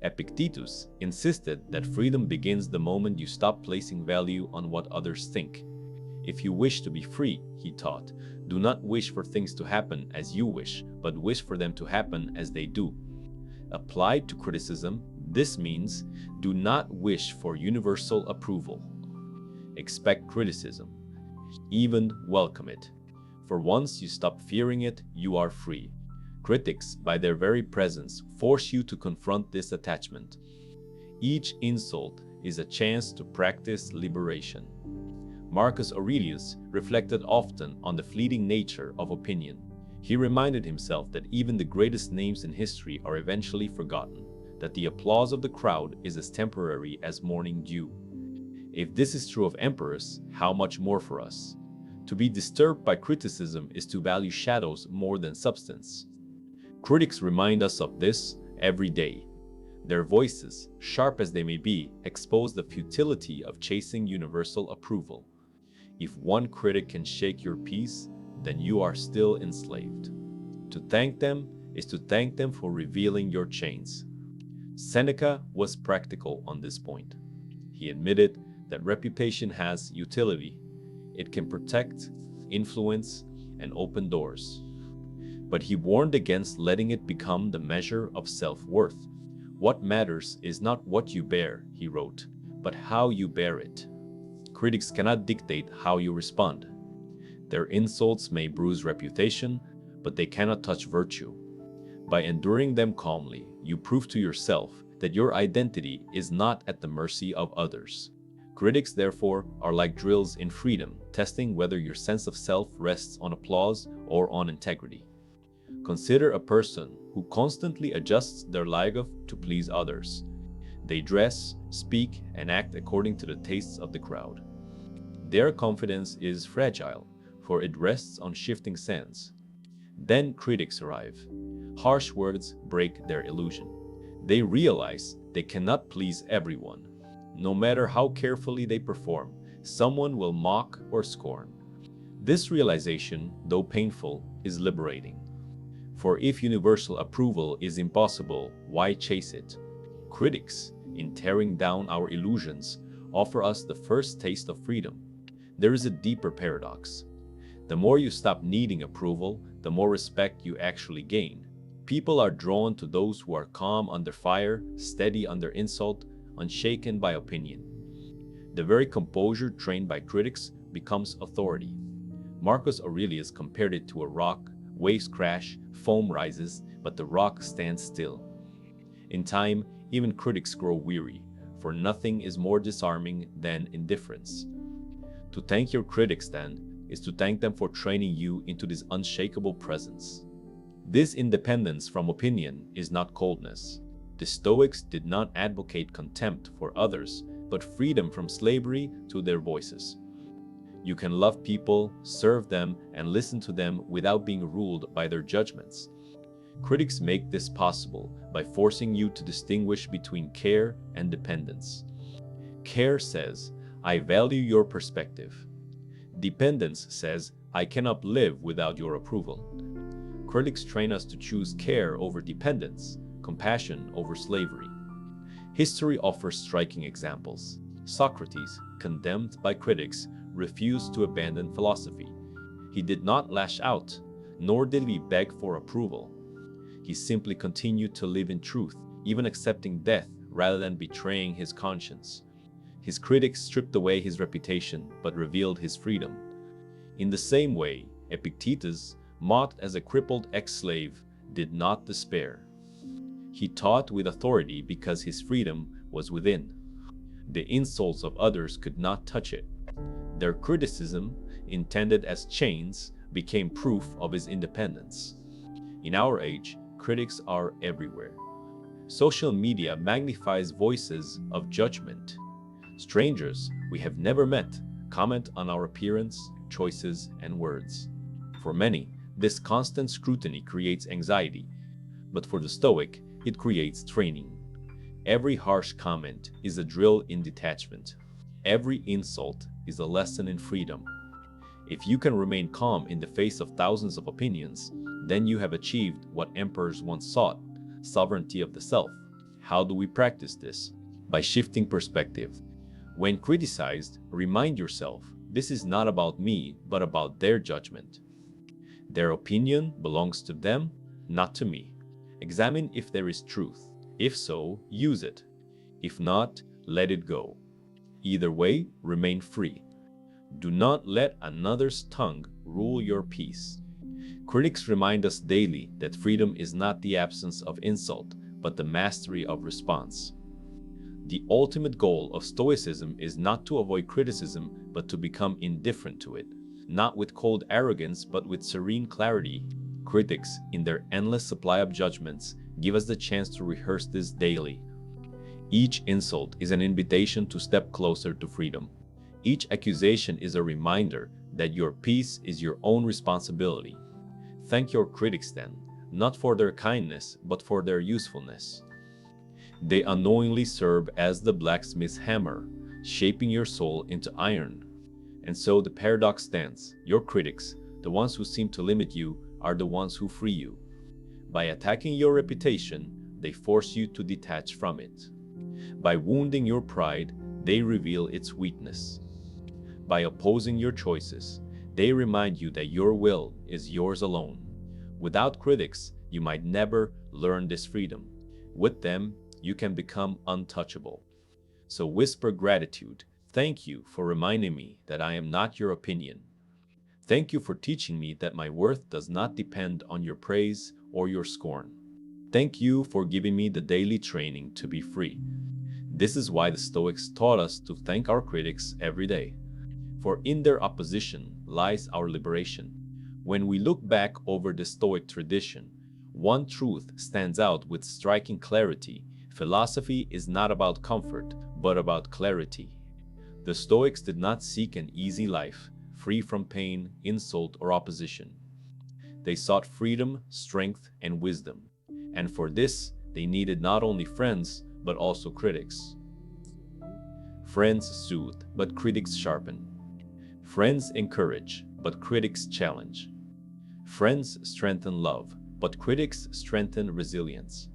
Epictetus insisted that freedom begins the moment you stop placing value on what others think. If you wish to be free, he taught, do not wish for things to happen as you wish, but wish for them to happen as they do. Applied to criticism, this means do not wish for universal approval. Expect criticism. Even welcome it. For once you stop fearing it, you are free. Critics, by their very presence, force you to confront this attachment. Each insult is a chance to practice liberation. Marcus Aurelius reflected often on the fleeting nature of opinion. He reminded himself that even the greatest names in history are eventually forgotten, that the applause of the crowd is as temporary as morning dew. If this is true of emperors, how much more for us? To be disturbed by criticism is to value shadows more than substance. Critics remind us of this every day. Their voices, sharp as they may be, expose the futility of chasing universal approval. If one critic can shake your peace, then you are still enslaved. To thank them is to thank them for revealing your chains. Seneca was practical on this point. He admitted that reputation has utility. It can protect, influence, and open doors. But he warned against letting it become the measure of self-worth. What matters is not what you bear, he wrote, but how you bear it. Critics cannot dictate how you respond. Their insults may bruise reputation, but they cannot touch virtue. By enduring them calmly, you prove to yourself that your identity is not at the mercy of others. Critics, therefore, are like drills in freedom, testing whether your sense of self rests on applause or on integrity. Consider a person who constantly adjusts their life to please others. They dress, speak, and act according to the tastes of the crowd. Their confidence is fragile, for it rests on shifting sands. Then critics arrive. Harsh words break their illusion. They realize they cannot please everyone. No matter how carefully they perform, someone will mock or scorn. This realization, though painful, is liberating. For if universal approval is impossible, why chase it? Critics, in tearing down our illusions, offer us the first taste of freedom. There is a deeper paradox. The more you stop needing approval, the more respect you actually gain. People are drawn to those who are calm under fire, steady under insult, unshaken by opinion. The very composure trained by critics becomes authority. Marcus Aurelius compared it to a rock. Waves crash, foam rises, but the rock stands still. In time, even critics grow weary, for nothing is more disarming than indifference. To thank your critics, then, is to thank them for training you into this unshakable presence. This independence from opinion is not coldness. The Stoics did not advocate contempt for others, but freedom from slavery to their voices. You can love people, serve them, and listen to them without being ruled by their judgments. Critics make this possible by forcing you to distinguish between care and dependence. Care says, I value your perspective. Dependence says, I cannot live without your approval. Critics train us to choose care over dependence, compassion over slavery. History offers striking examples. Socrates, condemned by critics, refused to abandon philosophy. He did not lash out, nor did he beg for approval. He simply continued to live in truth, even accepting death rather than betraying his conscience. His critics stripped away his reputation but revealed his freedom. In the same way, Epictetus, mocked as a crippled ex-slave, did not despair. He taught with authority because his freedom was within. The insults of others could not touch it. Their criticism, intended as chains, became proof of his independence. In our age, critics are everywhere. Social media magnifies voices of judgment. Strangers we have never met comment on our appearance, choices, and words. For many, this constant scrutiny creates anxiety, but for the Stoic, it creates training. Every harsh comment is a drill in detachment. Every insult is a lesson in freedom. If you can remain calm in the face of thousands of opinions, then you have achieved what emperors once sought, sovereignty of the self. How do we practice this? By shifting perspective. When criticized, remind yourself, this is not about me, but about their judgment. Their opinion belongs to them, not to me. Examine if there is truth. If so, use it. If not, let it go. Either way, remain free. Do not let another's tongue rule your peace. Critics remind us daily that freedom is not the absence of insult, but the mastery of response. The ultimate goal of Stoicism is not to avoid criticism, but to become indifferent to it. Not with cold arrogance, but with serene clarity. Critics, in their endless supply of judgments, give us the chance to rehearse this daily. Each insult is an invitation to step closer to freedom. Each accusation is a reminder that your peace is your own responsibility. Thank your critics then, not for their kindness, but for their usefulness. They unknowingly serve as the blacksmith's hammer, shaping your soul into iron. And so the paradox stands. Your critics, the ones who seem to limit you, are the ones who free you. By attacking your reputation, they force you to detach from it. By wounding your pride, they reveal its weakness. By opposing your choices, they remind you that your will is yours alone. Without critics, you might never learn this freedom. With them, you can become untouchable. So whisper gratitude. Thank you for reminding me that I am not your opinion. Thank you for teaching me that my worth does not depend on your praise or your scorn. Thank you for giving me the daily training to be free. This is why the Stoics taught us to thank our critics every day. For in their opposition lies our liberation. When we look back over the Stoic tradition, one truth stands out with striking clarity. Philosophy is not about comfort, but about clarity. The Stoics did not seek an easy life, free from pain, insult, or opposition. They sought freedom, strength, and wisdom. And for this, they needed not only friends, but also critics. Friends soothe, but critics sharpen. Friends encourage, but critics challenge. Friends strengthen love, but critics strengthen resilience.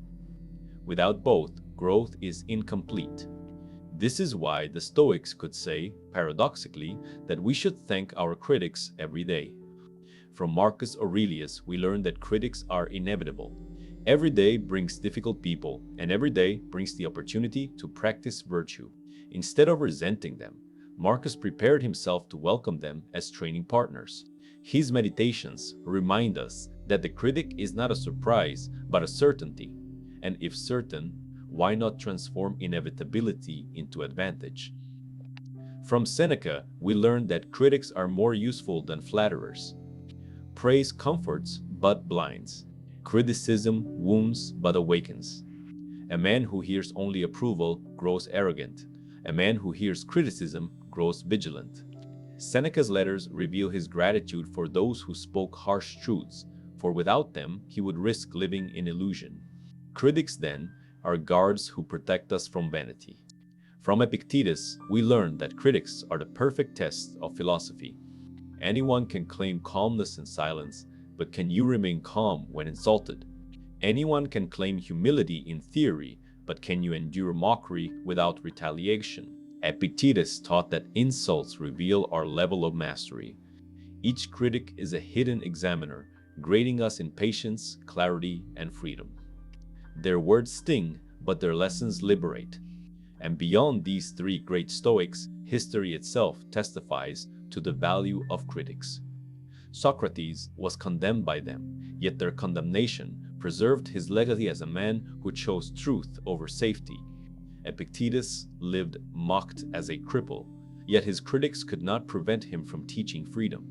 Without both, growth is incomplete. This is why the Stoics could say, paradoxically, that we should thank our critics every day. From Marcus Aurelius, we learn that critics are inevitable. Every day brings difficult people, and every day brings the opportunity to practice virtue. Instead of resenting them, Marcus prepared himself to welcome them as training partners. His meditations remind us that the critic is not a surprise, but a certainty. And if certain, why not transform inevitability into advantage? From Seneca, we learn that critics are more useful than flatterers. Praise comforts but blinds. Criticism wounds but awakens. A man who hears only approval grows arrogant. A man who hears criticism grows vigilant. Seneca's letters reveal his gratitude for those who spoke harsh truths, for without them he would risk living in illusion. Critics, then, are guards who protect us from vanity. From Epictetus, we learn that critics are the perfect test of philosophy. Anyone can claim calmness in silence, but can you remain calm when insulted? Anyone can claim humility in theory, but can you endure mockery without retaliation? Epictetus taught that insults reveal our level of mastery. Each critic is a hidden examiner, grading us in patience, clarity, and freedom. Their words sting, but their lessons liberate. And beyond these three great Stoics, history itself testifies to the value of critics. Socrates was condemned by them, yet their condemnation preserved his legacy as a man who chose truth over safety. Epictetus lived mocked as a cripple, yet his critics could not prevent him from teaching freedom.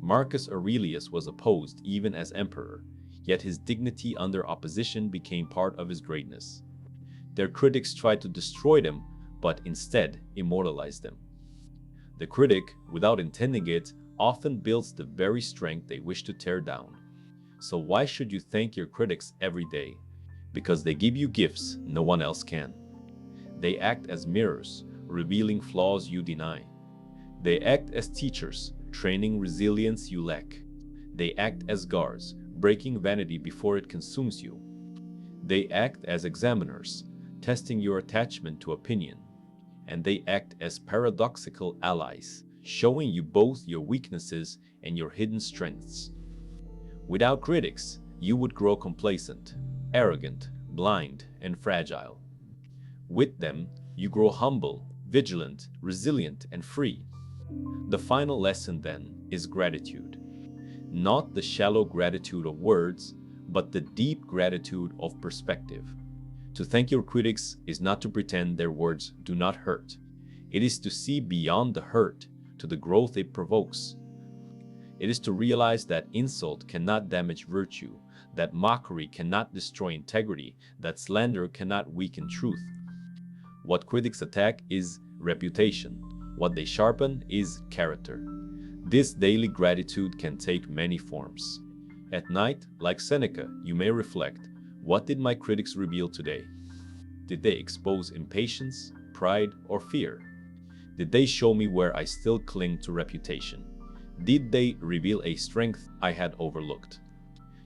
Marcus Aurelius was opposed even as emperor, yet his dignity under opposition became part of his greatness. Their critics tried to destroy them, but instead immortalized them. The critic, without intending it, often builds the very strength they wish to tear down. So why should you thank your critics every day? Because they give you gifts no one else can. They act as mirrors, revealing flaws you deny. They act as teachers, training resilience you lack. They act as guards, breaking vanity before it consumes you. They act as examiners, testing your attachment to opinion. And they act as paradoxical allies, showing you both your weaknesses and your hidden strengths. Without critics, you would grow complacent, arrogant, blind, and fragile. With them, you grow humble, vigilant, resilient, and free. The final lesson, then, is gratitude. Not the shallow gratitude of words, but the deep gratitude of perspective. To thank your critics is not to pretend their words do not hurt. It is to see beyond the hurt to the growth it provokes. It is to realize that insult cannot damage virtue, that mockery cannot destroy integrity, that slander cannot weaken truth. What critics attack is reputation. What they sharpen is character. This daily gratitude can take many forms. At night, like Seneca, you may reflect, what did my critics reveal today? Did they expose impatience, pride, or fear? Did they show me where I still cling to reputation? Did they reveal a strength I had overlooked?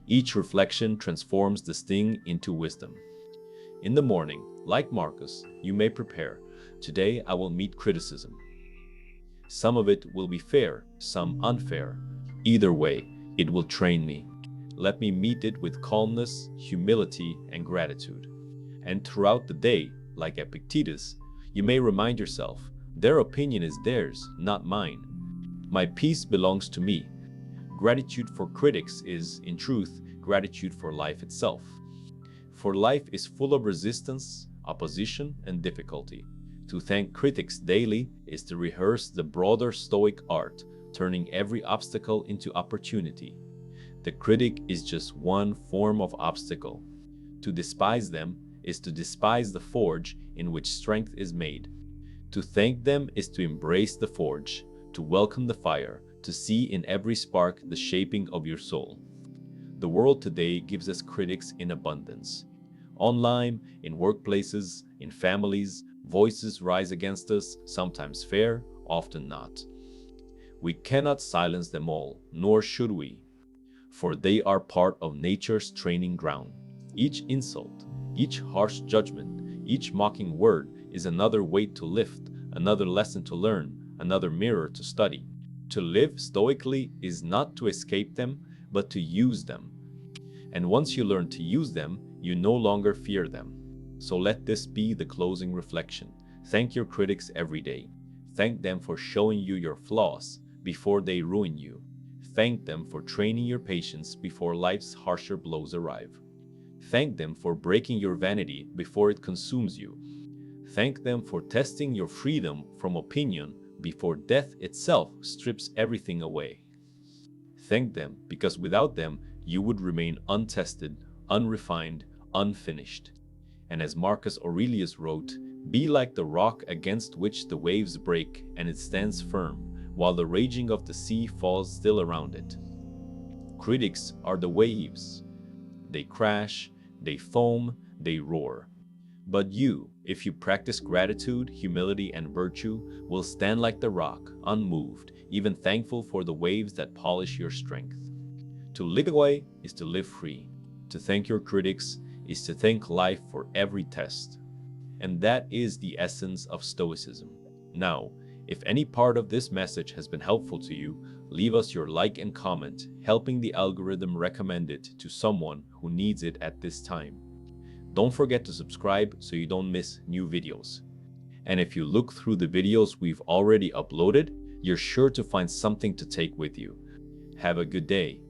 Each reflection transforms the sting into wisdom. In the morning, like Marcus, you may prepare, today I will meet criticism. Some of it will be fair, some unfair. Either way, it will train me. Let me meet it with calmness, humility, and gratitude. And throughout the day, like Epictetus, you may remind yourself, their opinion is theirs, not mine. My peace belongs to me. Gratitude for critics is, in truth, gratitude for life itself. For life is full of resistance, opposition, and difficulty. To thank critics daily is to rehearse the broader Stoic art, turning every obstacle into opportunity. The critic is just one form of obstacle. To despise them is to despise the forge in which strength is made. To thank them is to embrace the forge, to welcome the fire, to see in every spark the shaping of your soul. The world today gives us critics in abundance. Online, in workplaces, in families, voices rise against us, sometimes fair, often not. We cannot silence them all, nor should we, for they are part of nature's training ground. Each insult, each harsh judgment, each mocking word is another weight to lift, another lesson to learn, another mirror to study. To live stoically is not to escape them, but to use them. And once you learn to use them, you no longer fear them. So let this be the closing reflection. Thank your critics every day. Thank them for showing you your flaws before they ruin you. Thank them for training your patience before life's harsher blows arrive. Thank them for breaking your vanity before it consumes you. Thank them for testing your freedom from opinion before death itself strips everything away. Thank them because without them, you would remain untested, unrefined, unfinished. And as Marcus Aurelius wrote, be like the rock against which the waves break and it stands firm, while the raging of the sea falls still around it. Critics are the waves. They crash, they foam, they roar. But you, if you practice gratitude, humility, and virtue, will stand like the rock, unmoved, even thankful for the waves that polish your strength. To live away is to live free. To thank your critics is to thank life for every test. And that is the essence of Stoicism. Now, if any part of this message has been helpful to you, leave us your like and comment, helping the algorithm recommend it to someone who needs it at this time. Don't forget to subscribe so you don't miss new videos. And if you look through the videos we've already uploaded, you're sure to find something to take with you. Have a good day.